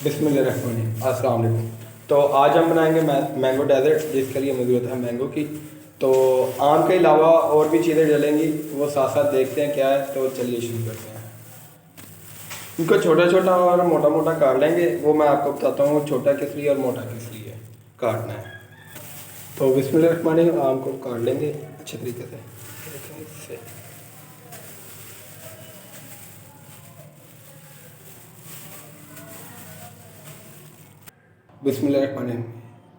बिस्मिल्लाहिर्रहमानिर्रहीम। अस्सलाम वालेकुम। तो आज हम बनाएंगे मैंगो डेजर्ट, जिसके लिए ज़रूरत है मैंगो की। तो आम के अलावा और भी चीज़ें डलेंगी, वो साथ साथ देखते हैं क्या है। तो चलिए शुरू करते हैं। इनको छोटा छोटा और मोटा मोटा काट लेंगे। वो मैं आपको बताता हूँ छोटा किस लिए और मोटा किस लिए काटना है। तो बिस्मिल्लाहिर्रहमानिर्रहीम, आम को काट लेंगे अच्छे तरीके से। इससे बिस्मिल्लाहिर्रहमानिर्रहीम।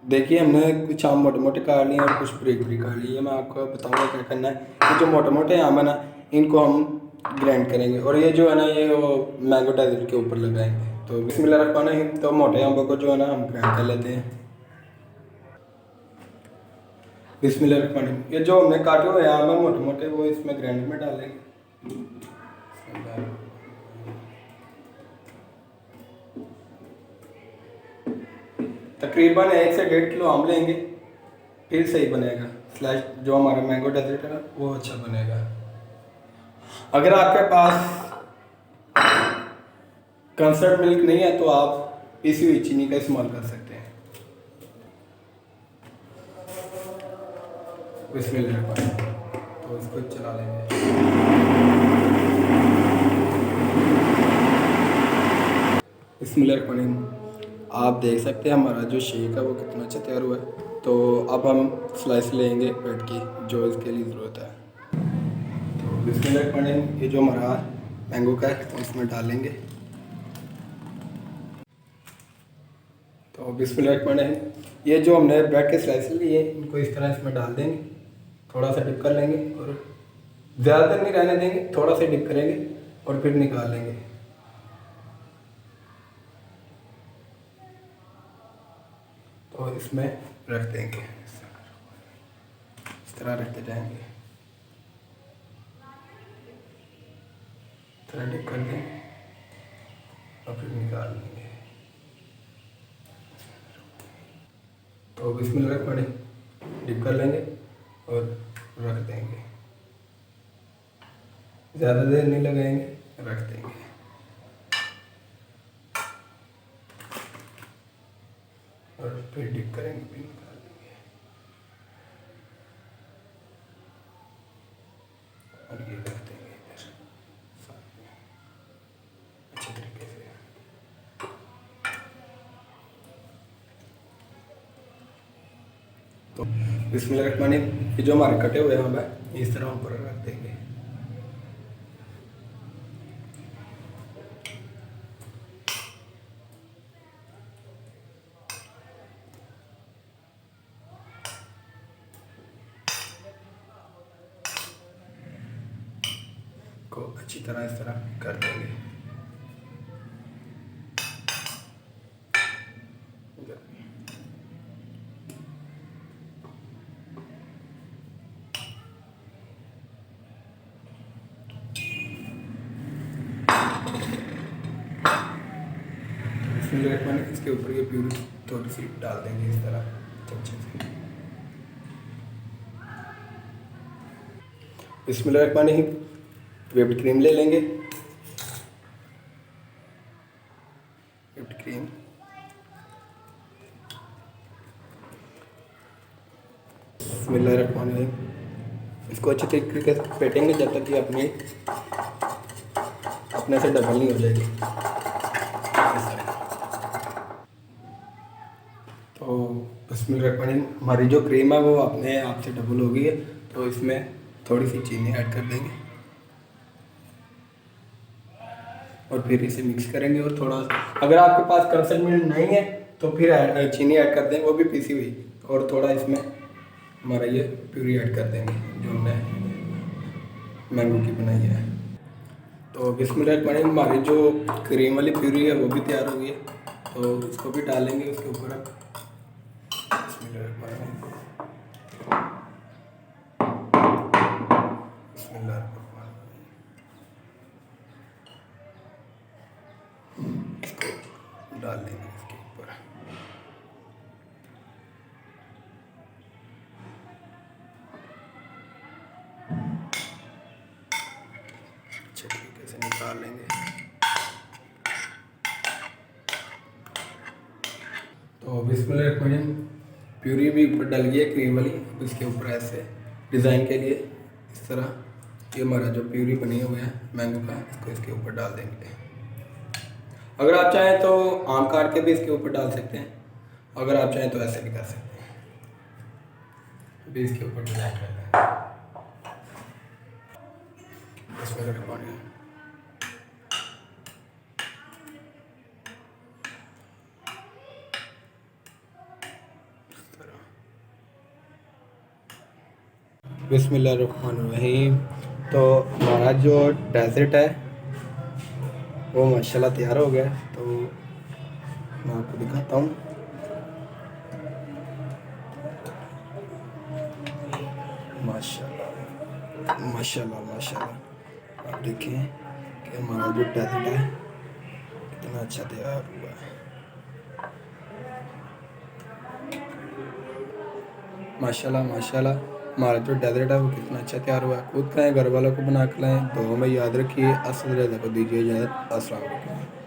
देखिए, हमने कुछ आम मोटे मोटे काट लिए और कुछ बारीक बारीक काट लिए। मैं आपको बताऊंगा क्या करना है। ये जो मोटे मोटे आम है ना, इनको हम ग्राइंड करेंगे, और ये जो है ना, ये वो मैंगो डेजर्ट के ऊपर लगाएंगे। तो बिस्मिल्लाहिर्रहमानिर्रहीम। तो मोटे आमों को जो है ना, हम ग्राइंड कर लेते हैं। बिस्मिल्लाहिर्रहमानिर्रहीम। ये जो हमने काटे हुए आम है मोटे मोटे, वो इसमें ग्राइंड में डालेंगे। तकरीबन 1 से 1.5 किलो आम लेंगे, फिर सही बनेगा। स्लैश जो हमारा मैंगो डेजर्ट है ना, वो अच्छा बनेगा। अगर आपके पास कंसर्ट मिल्क नहीं है तो आप पीसी हुई चीनी का इस्तेमाल कर सकते हैं। बिस्मिल्लाह। तो इसको चला लेंगे। बिस्मिल्लाह। आप देख सकते हैं हमारा जो शेक है वो कितना अच्छा तैयार हुआ है। तो अब हम स्लाइस लेंगे ब्रेड की, जो इसके लिए ज़रूरत है। तो बिस्मिल्लाह, ये जो हमारा मैंगो का है तो इसमें डालेंगे। तो बिस्मिल्लाह, ये जो हमने ब्रेड के स्लाइस लिए इनको इस तरह इसमें डाल देंगे। थोड़ा सा डिप कर लेंगे और ज़्यादा देर नहीं रहने देंगे, थोड़ा सा डिप करेंगे और फिर निकाल लेंगे। तो इसमें रख देंगे, इस तरह रखते जाएंगे। इस तरह डिप कर देंगे और फिर निकाल लेंगे। तो बिस्मिल्लाह, डिप कर लेंगे और रख देंगे। ज़्यादा देर नहीं लगाएंगे, रख देंगे। और फिर डिप करेंगे, फिर निकाल लेंगे। और ये रख देंगे इधर साथ में अच्छे तरीके से। तो बिस्मिल्लाह, ये जो हमारे कटे हुए आम है इस तरह ऊपर रख देंगे। को अच्छी तरह इस तरह कर देंगे। इसके ऊपर ये प्यूरी थोड़ी सी डाल देंगे इस तरह चमचे से। बिस्मिल्लाह, व्हिप्ड क्रीम ले लेंगे। व्हिप्ड क्रीम बिस्मिल्लाह, इसको अच्छे तरीके से फेंटेंगे जब तक कि अपने से डबल नहीं हो जाएगी। तो बिस्मिल्लाह, हमारी जो क्रीम है वो अपने आप से डबल हो गई है। तो इसमें थोड़ी सी चीनी ऐड कर देंगे और फिर इसे मिक्स करेंगे। और थोड़ा, अगर आपके पास कंसर्ट मिल्क नहीं है तो फिर चीनी ऐड कर दें, वो भी पीसी हुई। और थोड़ा इसमें हमारा ये प्यूरी ऐड कर देंगे जो हमने मैंगो की बनाई है। तो बिस्मिल्लाह, हमारी जो क्रीम वाली प्यूरी है वो भी तैयार हो गई है। तो इसको भी डालेंगे उसके ऊपर। बिस्मिल्लाह, बिस्मिल्लाह, इसको डाल देंगे इसके ऊपर। अच्छे तरीके से निकाल लेंगे। तो बिस्मिल्लाह, प्यूरी भी ऊपर डल गई है क्रीम वाली। अब इसके ऊपर ऐसे डिज़ाइन के लिए इस तरह ये हमारा जो प्यूरी बनी हुई है मैंगो का, इसको इसके ऊपर डाल देंगे। अगर आप चाहें तो आम काट के भी इसके ऊपर डाल सकते हैं, अगर आप चाहें तो ऐसे भी कर सकते हैं। अभी इसके ऊपर डिज़ाइन कर दें। इसमें रखवानी बिस्मिल्लाहिर्रहमानिर्रहीम। तो हमारा जो डेज़र्ट है वो माशाल्लाह तैयार हो गया है। तो मैं आपको दिखाता हूँ। माशाल्लाह माशाल्लाह माशाल्लाह, आप देखें कि हमारा जो डेज़र्ट है कितना अच्छा तैयार हुआ है। माशाल्लाह माशाल्लाह, हमारा जो डेज़र्ट है वो कितना अच्छा तैयार हुआ है। खुद खाएं, घर वालों को बना के लाएं। दुआ में याद रखिए। अस्सलाम वालेकुम, दीजिए इजाज़त। अस्सलाम वालेकुम।